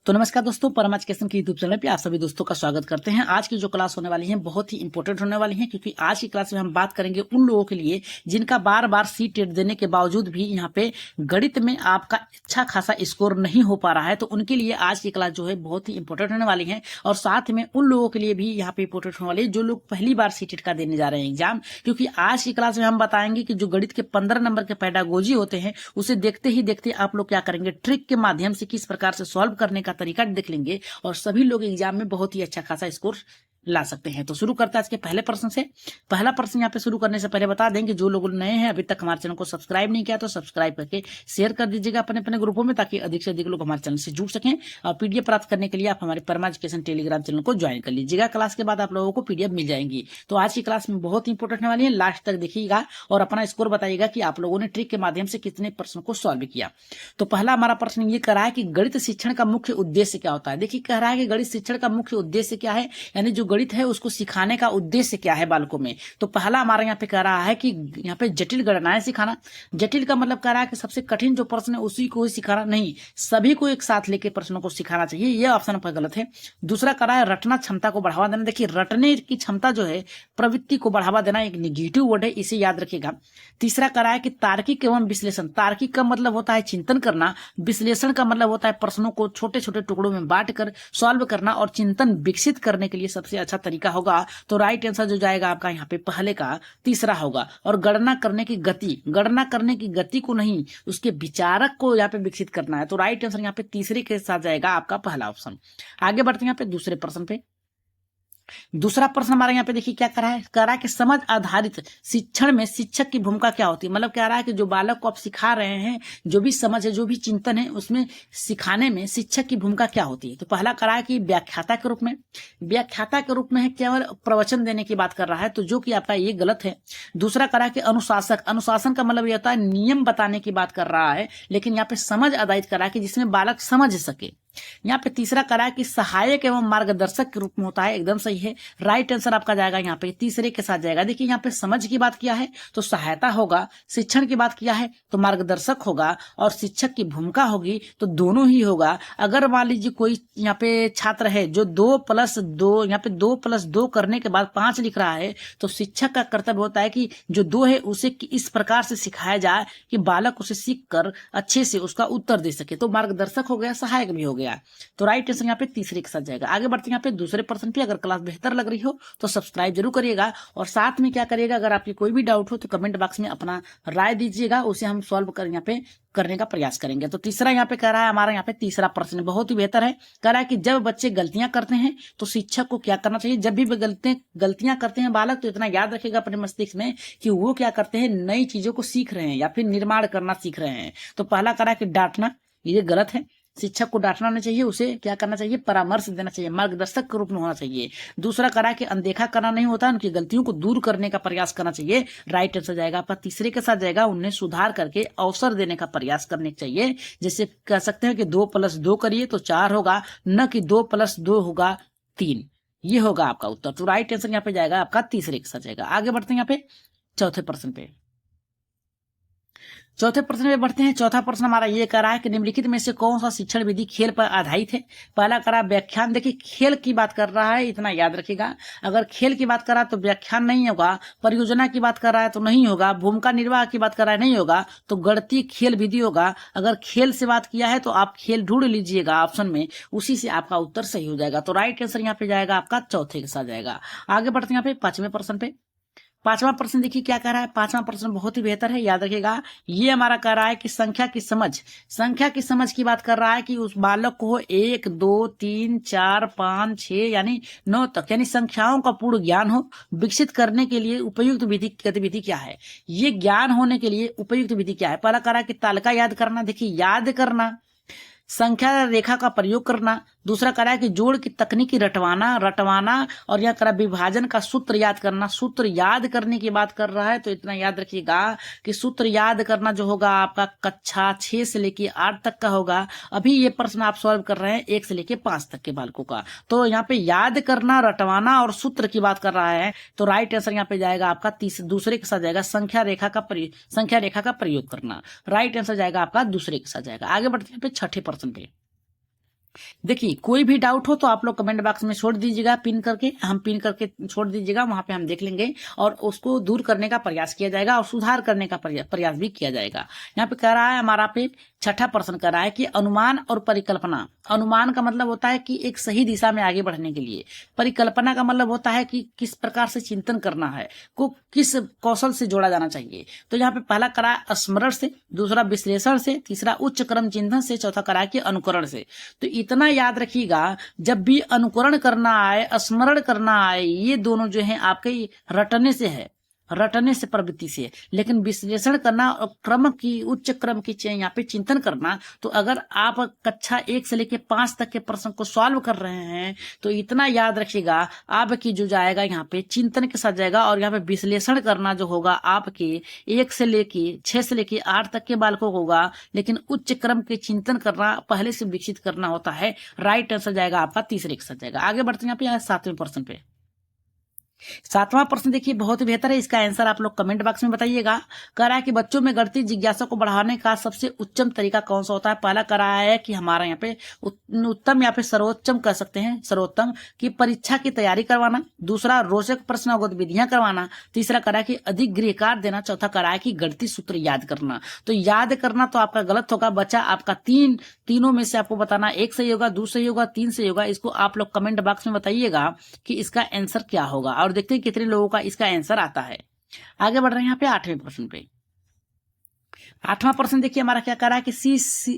तो नमस्कार दोस्तों, परम एजुकेशन के यूट्यूब चैनल पे आप सभी दोस्तों का स्वागत करते हैं। आज की जो क्लास होने वाली है बहुत ही इंपॉर्टेंट होने वाली है, क्योंकि आज की क्लास में हम बात करेंगे उन लोगों के लिए जिनका बार बार सी टेट देने के बावजूद भी यहाँ पे गणित में आपका अच्छा खासा स्कोर नहीं हो पा रहा है। तो उनके लिए आज की क्लास जो है बहुत ही इंपॉर्टेंट होने वाली है, और साथ में उन लोगों के लिए भी यहाँ पे इंपॉर्टेंट होने वाली है जो लोग पहली बार सी टेट का देने जा रहे हैं एग्जाम। क्योंकि आज की क्लास में हम बताएंगे कि जो गणित के 15 नंबर के पेडागोजी होते हैं उसे देखते ही देखते आप लोग क्या करेंगे, ट्रिक के माध्यम से किस प्रकार से सॉल्व करने का तरीका देख लेंगे और सभी लोग एग्जाम में बहुत ही अच्छा खासा स्कोर ला सकते हैं। तो शुरू करते हैं आज के पहले प्रश्न से। पहला प्रश्न यहाँ पे शुरू करने से पहले बता दें कि जो लोग नए हैं, अभी तक हमारे चैनल को सब्सक्राइब नहीं किया तो सब्सक्राइब करके शेयर कर दीजिएगा अपने अपने ग्रुपों में, ताकि अधिक से अधिक लोग हमारे चैनल से जुड़ सकें। और पीडीएफ प्राप्त करने के लिए आप हमारे परमा एजुकेशन टेलीग्राम चैनल को ज्वाइन कर लीजिएगा। क्लास के बाद आप लोगों को पीडीएफ मिल जाएंगी। तो आज की क्लास में बहुत इंपॉर्टेंट होने वाली है, लास्ट तक देखिएगा और अपना स्कोर बताइएगा कि आप लोगों ने ट्रिक के माध्यम से कितने प्रश्न को सॉल्व किया। तो पहला हमारा प्रश्न ये करा है कि गणित शिक्षण का मुख्य उद्देश्य क्या होता है। देखिए, कह रहा है कि गणित शिक्षण का मुख्य उद्देश्य क्या है, यानी जो गणित है उसको सिखाने का उद्देश्य क्या है बालकों में। तो पहला हमारे यहाँ पे कह रहा है कि यहाँ पे जटिल गणनाएं सिखाना। जटिल का मतलब कह रहा है कि सबसे कठिन जो प्रश्न है उसी को ही सिखाना, नहीं सभी को एक साथ लेके प्रश्नों को सिखाना चाहिए। यह ऑप्शन पर गलत है। दूसरा कह रहा है रटना क्षमता को बढ़ावा देना। देखिए, रटने की क्षमता जो है, प्रवृत्ति को बढ़ावा देना एक निगेटिव वर्ड है, इसे याद रखिएगा। तीसरा कह रहा है कि तार्किक एवं विश्लेषण। तार्किक का मतलब होता है चिंतन करना, विश्लेषण का मतलब होता है प्रश्नों को छोटे छोटे टुकड़ों में बांटकर सॉल्व करना, और चिंतन विकसित करने के लिए सबसे अच्छा तरीका होगा। तो राइट आंसर जो जाएगा आपका यहाँ पे पहले का तीसरा होगा। और गणना करने की गति, गणना करने की गति को नहीं, उसके विचारक को यहाँ पे विकसित करना है। तो राइट आंसर यहाँ पे तीसरे के साथ जाएगा आपका पहला ऑप्शन। आगे बढ़ते हैं यहाँ पे दूसरे प्रश्न पे। दूसरा प्रश्न हमारे यहाँ पे देखिए क्या कह रहा है कि समझ आधारित शिक्षण में शिक्षक की भूमिका क्या होती है। मतलब कह रहा है कि जो बालक को आप सिखा रहे हैं, जो भी समझ है, जो भी चिंतन है, उसमें सिखाने में शिक्षक की भूमिका क्या होती है। तो पहला कह रहा है कि व्याख्याता के रूप में। व्याख्याता के रूप में है, केवल प्रवचन देने की बात कर रहा है, तो जो कि आपका ये गलत है। दूसरा कह रहा है कि अनुशासक। अनुशासन का मतलब ये होता है नियम बताने की बात कर रहा है, लेकिन यहाँ पे समझ आधारित कर रहा है कि जिसमें बालक समझ सके। यहाँ पे तीसरा करा कि सहायक एवं मार्गदर्शक के रूप में होता है, एकदम सही है। राइट आंसर आपका जाएगा यहाँ पे तीसरे के साथ जाएगा। देखिए, यहाँ पे समझ की बात किया है तो सहायता होगा, शिक्षण की बात किया है तो मार्गदर्शक होगा, और शिक्षक की भूमिका होगी तो दोनों ही होगा। अगर मान लीजिए कोई यहाँ पे छात्र है जो 2+2 यहाँ पे 2+2 करने के बाद 5 लिख रहा है, तो शिक्षक का कर्तव्य होता है कि जो 2 है उसे इस प्रकार से सिखाया जाए कि बालक उसे सीख कर अच्छे से उसका उत्तर दे सके। तो मार्गदर्शक हो गया, सहायक भी हो गया। तो राइट आंसर यहाँ पे तीसरे के साथ जाएगा। आगे बढ़ते हैं यहाँ पे दूसरे प्रश्न पे। अगर क्लास बेहतर लग रही हो तो सब्सक्राइब जरूर करिएगा, और साथ में क्या करिएगा, अगर आपकी कोई भी डाउट हो तो कमेंट बॉक्स में अपना राय दीजिएगा, उसे हम सॉल्व कर यहाँ पे करने का प्रयास करेंगे। तो तीसरा यहाँ पे कह रहा है, हमारा यहाँ पे तीसरा प्रश्न बहुत ही बेहतर है। कह रहा है कि जब बच्चे गलतियां करते हैं तो शिक्षक को क्या करना चाहिए। जब भी गलतियां करते हैं बालक, तो इतना याद रखेगा अपने मस्तिष्क में कि वो क्या करते हैं, नई चीजों को सीख रहे हैं या फिर निर्माण करना सीख रहे हैं। तो पहला कह रहा है कि डांटना, ये गलत है। शिक्षक को डांटना नहीं चाहिए, उसे क्या करना चाहिए, परामर्श देना चाहिए, मार्गदर्शक के रूप में होना चाहिए। दूसरा करा कि अनदेखा करना नहीं होता, उनकी गलतियों को दूर करने का प्रयास करना चाहिए। राइट आंसर जाएगा आपका तीसरे के साथ जाएगा। उन्हें सुधार करके अवसर देने का प्रयास करने चाहिए। जैसे कह सकते हैं कि 2+2 करिए तो 4 होगा, न कि 2+2 होगा 3। ये होगा आपका उत्तर। तो राइट आंसर यहाँ पे जाएगा आपका तीसरे के साथ जाएगा। आगे बढ़ते हैं यहाँ पे चौथे प्रश्न पे। चौथे प्रश्न में बढ़ते हैं। चौथा प्रश्न हमारा ये कह रहा है कि निम्नलिखित में से कौन सा शिक्षण विधि खेल पर आधारित है। पहला करा व्याख्यान। देखिए, खेल की बात कर रहा है, इतना याद रखिएगा। अगर खेल की बात कर रहा है तो व्याख्यान नहीं होगा, परियोजना की बात कर रहा है तो नहीं होगा, भूमिका निर्वाह की बात कर रहा है नहीं होगा, तो गणितीय खेल विधि होगा। अगर खेल से बात किया है तो आप खेल ढूंढ लीजिएगा ऑप्शन में, उसी से आपका उत्तर सही हो जाएगा। तो राइट आंसर यहाँ पे जाएगा आपका चौथे के साथ जाएगा। आगे बढ़ते हैं यहाँ पे पांचवें प्रश्न पे। पांचवा प्रश्न देखिए क्या कह रहा है। पांचवा प्रश्न बहुत ही बेहतर है, याद रखिएगा। ये हमारा कह रहा है कि संख्या की समझ की बात कर रहा है कि उस बालक को 1 2 3 4 5 6 यानी 9 तक यानी संख्याओं का पूर्ण ज्ञान हो। विकसित करने के लिए उपयुक्त विधि गतिविधि क्या है, ये ज्ञान होने के लिए उपयुक्त विधि क्या है। पहला कह रहा है कि तालिका याद करना। देखिए, याद करना, संख्या रेखा का प्रयोग करना। दूसरा कह रहा है कि जोड़ की तकनीकी रटवाना, और यह कह रहा विभाजन का सूत्र याद करना। सूत्र याद करने की बात कर रहा है, तो इतना याद रखिएगा कि सूत्र याद करना जो होगा आपका कक्षा 6 से लेके 8 तक का होगा। अभी ये प्रश्न आप सॉल्व कर रहे हैं 1 से लेके 5 तक के बालकों का। तो यहाँ पे याद करना, रटवाना और सूत्र की बात कर रहा है, तो राइट आंसर यहाँ पे जाएगा आपका दूसरे के साथ जाएगा, संख्या रेखा का प्रयोग करना। राइट आंसर जाएगा आपका दूसरे के साथ जाएगा। आगे बढ़ते हैं छठे प्रश्न पे। देखिए कोई भी डाउट हो तो आप लोग कमेंट बॉक्स में छोड़ दीजिएगा, पिन करके हम पिन करके छोड़ दीजिएगा, वहां पे हम देख लेंगे और उसको दूर करने का प्रयास किया जाएगा और सुधार करने का प्रयास भी किया जाएगा। यहाँ पे कह रहा है हमारा पे छठा प्रश्न कर रहा है कि अनुमान और परिकल्पना। अनुमान का मतलब होता है कि एक सही दिशा में आगे बढ़ने के लिए, परिकल्पना का मतलब होता है कि किस प्रकार से चिंतन करना है, को किस कौशल से जोड़ा जाना चाहिए। तो यहाँ पे पहला करा है स्मरण से, दूसरा विश्लेषण से, तीसरा उच्च क्रम चिंतन से, चौथा करा है कि अनुकरण से। तो इतना याद रखिएगा, जब भी अनुकरण करना आए, स्मरण करना आए, ये दोनों जो है आपके रटने से है, रटने से प्रवृत्ति से। लेकिन विश्लेषण करना और क्रम की उच्च क्रम की यहाँ पे चिंतन करना, तो अगर आप कक्षा 1 से लेकर 5 तक के प्रश्न को सॉल्व कर रहे हैं तो इतना याद रखिएगा, आपकी जो जाएगा यहाँ पे चिंतन के साथ जाएगा। और यहाँ पे विश्लेषण करना जो होगा आपके 1 से लेके 6 से लेके 8 तक के बालकों को होगा, लेकिन उच्च क्रम के चिंतन करना पहले से विकसित करना होता है। राइट आंसर जाएगा आपका तीसरे के साथ जाएगा। आगे बढ़ते हैं यहाँ पे 7वें प्रश्न पे। 7वां प्रश्न देखिए बहुत ही बेहतर है, इसका आंसर आप लोग कमेंट बॉक्स में बताइएगा। कह रहा है कि बच्चों में गणितीय जिज्ञासा को बढ़ाने का सबसे उच्चम तरीका कौन सा होता है। पहला कह रहा है कि हमारा यहाँ पे उत्तम या फिर सर्वोच्चम कह सकते हैं, सर्वोत्तम की परीक्षा की तैयारी करवाना, दूसरा रोचक प्रश्न और गतिविधियां करवाना, तीसरा कह रहा है कि अधिक गृह कार्य देना, चौथा कह रहा है कि गणितीय सूत्र याद करना। तो याद करना तो आपका गलत होगा बच्चा, आपका तीनों में से आपको बताना, एक सही होगा, 2 सही होगा, 3 सही होगा। इसको आप लोग कमेंट बॉक्स में बताइएगा कि इसका आंसर क्या होगा और देखते हैं कितने लोगों का इसका आंसर आता है। आगे बढ़ रहे हैं यहाँ पे 8वें प्रश्न पे। 8वां प्रश्न देखिए हमारा क्या कह रहा है कि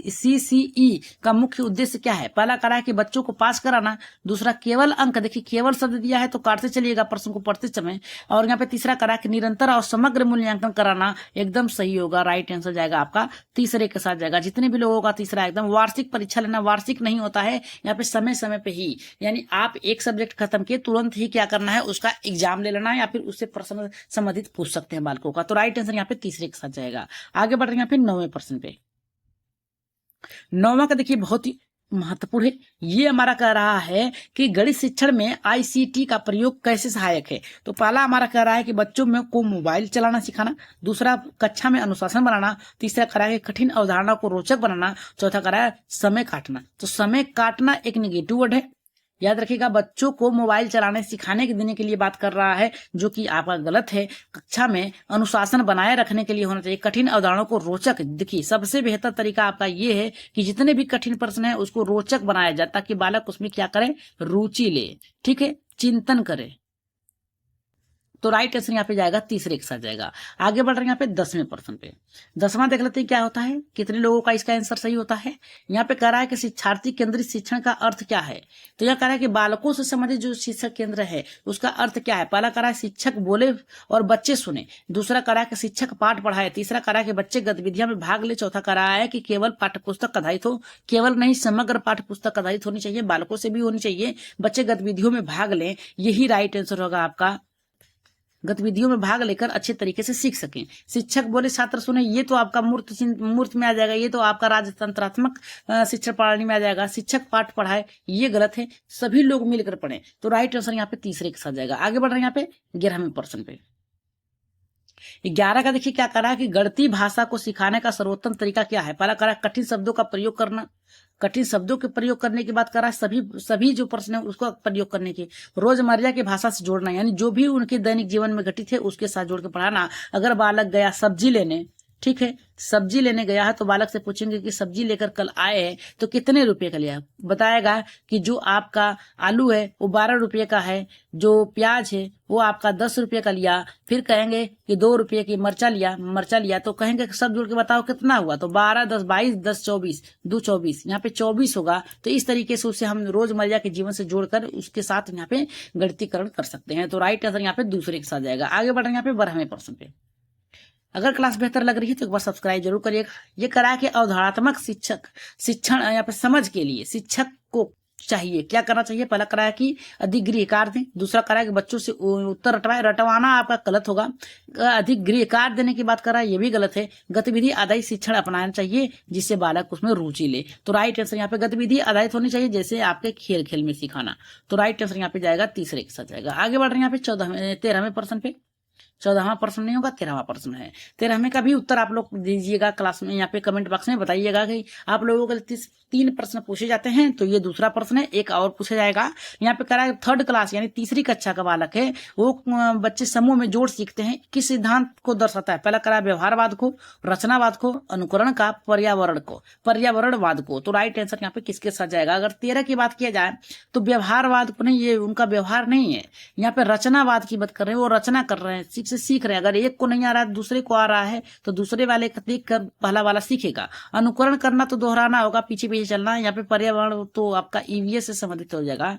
CCE का मुख्य उद्देश्य क्या है। पहला कह रहा है कि बच्चों को पास कराना, दूसरा केवल अंक, देखिए केवल शब्द दिया है तो काटते चलिएगा प्रश्न को पढ़ते समय। और यहाँ पे तीसरा कह रहा है कि निरंतर और समग्र मूल्यांकन कराना, एकदम सही होगा, राइट आंसर जाएगा आपका तीसरे के साथ जाएगा। जितने भी लोगों का तीसरा एकदम। वार्षिक परीक्षा लेना, वार्षिक नहीं होता है यहाँ पे, समय समय पे ही, यानी आप एक सब्जेक्ट खत्म किए तुरंत ही क्या करना है, उसका एग्जाम ले लेना है या फिर उससे प्रश्न संबंधित पूछ सकते हैं बालकों का। तो राइट आंसर यहाँ पे तीसरे के साथ जाएगा। आगे बढ़ रहे हैं यहाँ पे 9वें प्रश्न पे। 9वां का देखिए बहुत ही महत्वपूर्ण है। ये हमारा कह रहा है कि गणित शिक्षण में ICT का प्रयोग कैसे सहायक है। तो पहला हमारा कह रहा है कि बच्चों में को मोबाइल चलाना सिखाना, दूसरा कक्षा में अनुशासन बनाना, तीसरा कह रहा है कि कठिन अवधारणा को रोचक बनाना, चौथा कह रहा है समय काटना। तो समय काटना एक नेगेटिव वर्ड है, याद रखिएगा। बच्चों को मोबाइल चलाने सिखाने के देने के लिए बात कर रहा है, जो कि आपका गलत है। कक्षा में अनुशासन बनाए रखने के लिए होना चाहिए। कठिन अवधारणाओं को रोचक, देखिए सबसे बेहतर तरीका आपका ये है कि जितने भी कठिन प्रश्न है उसको रोचक बनाया जाए, ताकि बालक उसमें क्या करे, रुचि ले, ठीक है, चिंतन करे। तो राइट आंसर यहाँ पे जाएगा तीसरे के साथ जाएगा। आगे बढ़ रहे हैं यहाँ पे 10वें प्रश्न पे। 10वां देख लेते हैं क्या होता है, कितने लोगों का इसका आंसर सही होता है। यहाँ पे कह रहा है कि शिक्षार्थी केंद्रित शिक्षण का अर्थ क्या है। तो यह कह रहा है कि बालकों से संबंधित जो शिक्षक केंद्र है उसका अर्थ क्या है। पहला कह रहा है शिक्षक बोले और बच्चे सुने, दूसरा कह रहा है कि शिक्षक पाठ पढ़ाए, तीसरा कह रहा है कि बच्चे गतिविधियों में भाग ले, चौथा कह रहा है कि केवल पाठ्यपुस्तक आधारित हो, केवल नहीं समग्र पाठ्यपुस्तक आधारित होनी चाहिए, बालकों से भी होनी चाहिए, बच्चे गतिविधियों में भाग लें। यही राइट आंसर होगा आपका, गतिविधियों में भाग लेकर अच्छे तरीके से सीख सकें। शिक्षक बोले छात्र सुने, ये तो आपका मूर्त में आ जाएगा, ये तो आपका राजतंत्रात्मक शिक्षण प्रणाली में आ जाएगा। शिक्षक पाठ पढ़ाए, ये गलत है, सभी लोग मिलकर पढ़ें। तो राइट आंसर यहाँ पे तीसरे के साथ जाएगा। आगे बढ़ रहे हैं यहाँ पे 11वें प्रश्न पे। 11 का देखिए क्या करा कि गणितीय भाषा को सिखाने का सर्वोत्तम तरीका क्या है। पहला करा कठिन शब्दों का प्रयोग करना, कठिन शब्दों के प्रयोग करने की बात कर रहा है, सभी जो प्रश्न है उसको प्रयोग करने की, रोजमर्रा की भाषा से जोड़ना, यानी जो भी उनके दैनिक जीवन में घटित है उसके साथ जोड़ के पढ़ाना। अगर बालक गया सब्जी लेने, ठीक है, सब्जी लेने गया है तो बालक से पूछेंगे कि सब्जी लेकर कल आए हैं तो कितने रुपए का लिया, बताएगा कि जो आपका आलू है वो 12 रुपये का है, जो प्याज है वो आपका 10 रुपये का लिया। फिर कहेंगे कि 2 रुपये की मरचा लिया तो कहेंगे सब जोड़ के बताओ कितना हुआ, तो 12 10 22 10 24 2 24, यहाँ पे 24 होगा। तो इस तरीके से उसे हम रोजमर्रा के जीवन से जोड़कर उसके साथ यहाँ पे गणितीकरण कर सकते हैं। तो राइट आंसर यहाँ पे दूसरे के साथ जाएगा। आगे बढ़ रहे हैं यहाँ पे 12वें प्रश्न पे। अगर क्लास बेहतर लग रही है तो एक बार सब्सक्राइब जरूर करिएगा। ये करा के अवधारणात्मक शिक्षण यहाँ पे समझ के लिए शिक्षक को चाहिए क्या करना चाहिए। पहला करा कि अधिक गृह कार्य दें, दूसरा करा कि बच्चों से उत्तर रटवाना आपका गलत होगा। अधिक गृह कार्य देने की बात कर रहा है, ये भी गलत है। गतिविधि आधारित शिक्षण अपनाना चाहिए जिससे बालक उसमें रुचि ले। तो राइट आंसर यहाँ पे गतिविधि आधारित होनी चाहिए, जैसे आपके खेल खेल में सिखाना। तो राइट आंसर यहाँ पे जाएगा तीसरे के साथ जाएगा। आगे बढ़ रहे हैं यहाँ पे 13वें प्रश्न पे। 14वां प्रश्न नहीं होगा, 13वां प्रश्न है। 13वें का भी उत्तर आप लोग दीजिएगा क्लास में, यहाँ पे कमेंट बॉक्स में बताइएगा कि आप लोगों के 3 प्रश्न पूछे जाते हैं, तो ये दूसरा प्रश्न है, एक और पूछा जाएगा। यहाँ पे कह रहा है 3rd क्लास यानी तीसरी कक्षा का बालक है, वो बच्चे समूह में जोड़ सीखते हैं, किस सिद्धांत को दर्शाता है? पहला करा व्यवहारवाद को, रचनावाद को, अनुकरण का, पर्यावरणवाद को। तो राइट आंसर यहाँ पे किसके साथ जाएगा? अगर 13 की बात किया जाए तो व्यवहारवाद को नहीं, ये उनका व्यवहार नहीं है। यहाँ पे रचनावाद की बात कर रहे हैं, वो रचना कर रहे हैं, सीख रहे हैं। अगर एक को नहीं आ रहा है दूसरे को आ रहा है तो दूसरे वाले का देख कर पहला वाला सीखेगा। अनुकरण करना तो दोहराना होगा, पीछे पीछे चलना। यहाँ पे पर्यावरण तो आपका ईवीएस से संबंधित हो जाएगा।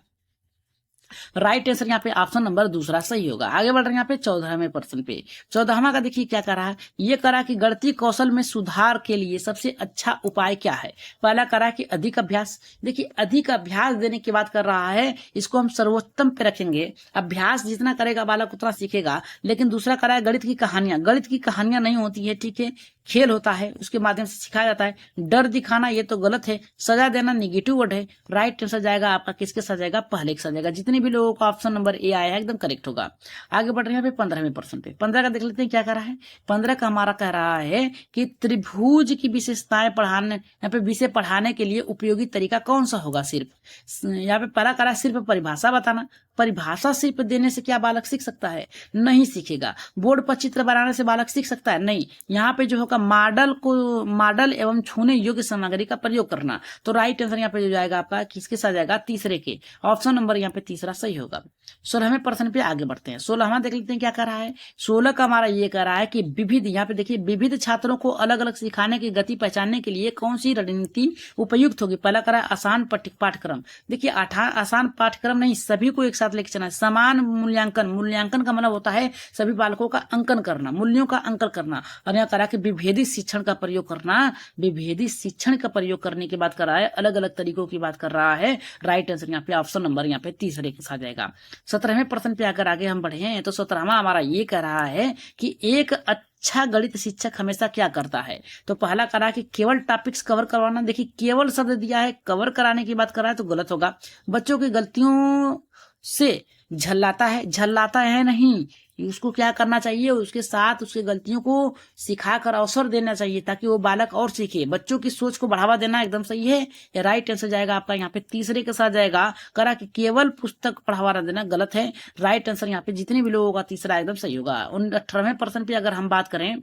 राइट आंसर यहाँ पे ऑप्शन नंबर दूसरा सही होगा। आगे बढ़ रहे हैं यहाँ पे 14वें प्रश्न पे। 14वां का देखिए क्या करा है, ये करा कि गणितीय कौशल में सुधार के लिए सबसे अच्छा उपाय क्या है? पहला करा कि अधिक अभ्यास। देखिए अधिक अभ्यास देने की बात कर रहा है, इसको हम सर्वोत्तम पे रखेंगे। अभ्यास जितना करेगा बालक उतना सीखेगा। लेकिन दूसरा करा है गणित की कहानियां। गणित की कहानियां नहीं होती है, ठीक है, खेल होता है, उसके माध्यम से सिखाया जाता है। डर दिखाना ये तो गलत है। सजा देना निगेटिव वर्ड है। राइट आंसर जाएगा आपका किसके साथ जाएगा? पहले के साथ जाएगा। जितने भी लोगों का ऑप्शन नंबर ए आया है एकदम करेक्ट होगा। आगे बढ़ रहे हैं 15वें प्रश्न पे। 15 का देख लेते हैं क्या कह रहा है। 15 का हमारा कह रहा है कि त्रिभुज की विशेषताएं पढ़ाने, यहाँ पे विषय पढ़ाने के लिए उपयोगी तरीका कौन सा होगा? सिर्फ यहाँ पे पहला कह रहा है सिर्फ परिभाषा बताना। परिभाषा सिर्फ देने से क्या बालक सीख सकता है? नहीं सीखेगा। बोर्ड पर चित्र बनाने से बालक सीख सकता है? नहीं। यहाँ पे जो होगा मॉडल एवं छूने योग्य सामग्री का प्रयोग करना। तो राइट आंसर यहाँ पे जो जाएगा आपका किसके साथ जाएगा? तीसरे के। ऑप्शन नंबर यहाँ पे तीसरा सही होगा। 16वें प्रश्न पे आगे बढ़ते हैं। 16वां देख लेते हैं क्या कर रहा है। 16 का हमारा ये कह रहा है कि विविध, यहाँ पे देखिए विविध छात्रों को अलग अलग सिखाने की गति पहचानने के लिए कौन सी रणनीति उपयुक्त होगी? पहला करा आसान पाठ्यक्रम। देखिए आसान पाठ्यक्रम नहीं, सभी को एक साथ लेके चलना है। समान मूल्यांकन का मतलब होता है सभी बालकों का अंकन करना, मूल्यों का अंकन करना। और यहाँ करा कि विभेदित शिक्षण का प्रयोग करना। विभेदित शिक्षण का प्रयोग करने की बात कर रहा है, अलग अलग तरीकों की बात कर रहा है। राइट आंसर यहाँ पे ऑप्शन नंबर यहाँ पे तीसरे के साथ जाएगा। 17वें प्रश्न पे अगर आगे हम बढ़े हैं तो 17वां हमारा ये कह रहा है कि एक अच्छा गणित शिक्षक हमेशा क्या करता है? तो पहला करा कि केवल टॉपिक्स कवर करवाना। देखिए केवल शब्द दिया है, कवर कराने की बात कर रहा है तो गलत होगा। बच्चों की गलतियों से झल्लाता है नहीं, उसको क्या करना चाहिए? उसके साथ उसकी गलतियों को सिखाकर अवसर देना चाहिए ताकि वो बालक और सीखे। बच्चों की सोच को बढ़ावा देना एकदम सही है। ये राइट आंसर जाएगा आपका यहाँ पे तीसरे के साथ जाएगा। करा कि केवल पुस्तक पढ़ावा देना गलत है। राइट आंसर यहाँ पे जितने भी लोगों का तीसरा एकदम सही होगा। 18वें प्रश्न पे अगर हम बात करें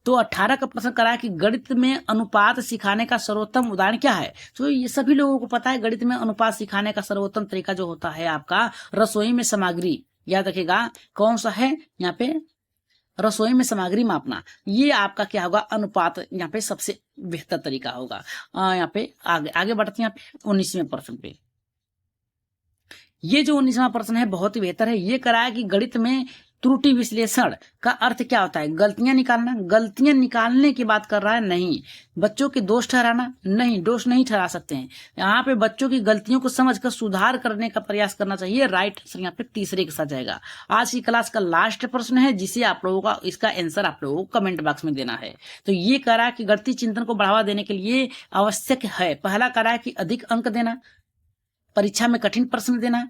तो 18 का प्रश्न करा कि गणित में अनुपात सिखाने का सर्वोत्तम उदाहरण क्या है? तो ये सभी लोगों को पता है, गणित में अनुपात सिखाने का सर्वोत्तम तरीका जो होता है आपका रसोई में सामग्री, याद रखिएगा कौन सा है यहाँ पे, रसोई में सामग्री मापना। ये आपका क्या होगा? अनुपात यहाँ पे सबसे बेहतर तरीका होगा। यहाँ पे आगे बढ़ते हैं यहाँ पे 19वें प्रश्न पे। ये जो 19वां प्रश्न है बहुत ही बेहतर है। ये करा है कि गणित में त्रुटि विश्लेषण का अर्थ क्या होता है? गलतियां निकालना। गलतियां निकालने की बात कर रहा है, नहीं। बच्चों के दोष ठहराना, नहीं, दोष नहीं ठहरा सकते हैं। यहाँ पे बच्चों की गलतियों को समझकर सुधार करने का प्रयास करना चाहिए। राइट आंसर यहाँ पे तीसरे के साथ जाएगा। आज की क्लास का लास्ट प्रश्न है जिसे आप लोगों का इसका आंसर आप लोगों को कमेंट बॉक्स में देना है। तो ये करा कि गणितीय चिंतन को बढ़ावा देने के लिए आवश्यक है, पहला करा कि अधिक अंक देना, परीक्षा में कठिन प्रश्न देना,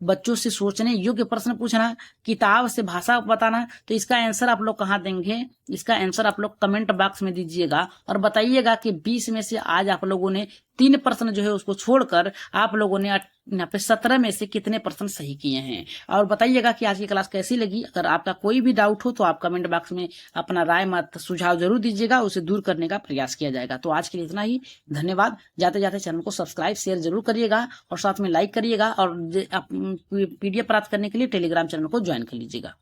बच्चों से सोचने योग्य प्रश्न पूछना, किताब से भाषा बताना। तो इसका आंसर आप लोग कहाँ देंगे? इसका आंसर आप लोग कमेंट बॉक्स में दीजिएगा और बताइएगा कि 20 में से आज आप लोगों ने 3 प्रश्न जो है उसको छोड़कर आप लोगों ने यहाँ पे 17 में से कितने प्रश्न सही किए हैं। और बताइएगा कि आज की क्लास कैसी लगी। अगर आपका कोई भी डाउट हो तो आप कमेंट बॉक्स में अपना राय मत सुझाव जरूर दीजिएगा, उसे दूर करने का प्रयास किया जाएगा। तो आज के लिए इतना ही, धन्यवाद। जाते जाते चैनल को सब्सक्राइब शेयर जरूर करिएगा और साथ में लाइक करिएगा और PDF प्राप्त करने के लिए टेलीग्राम चैनल को ज्वाइन कर लीजिएगा।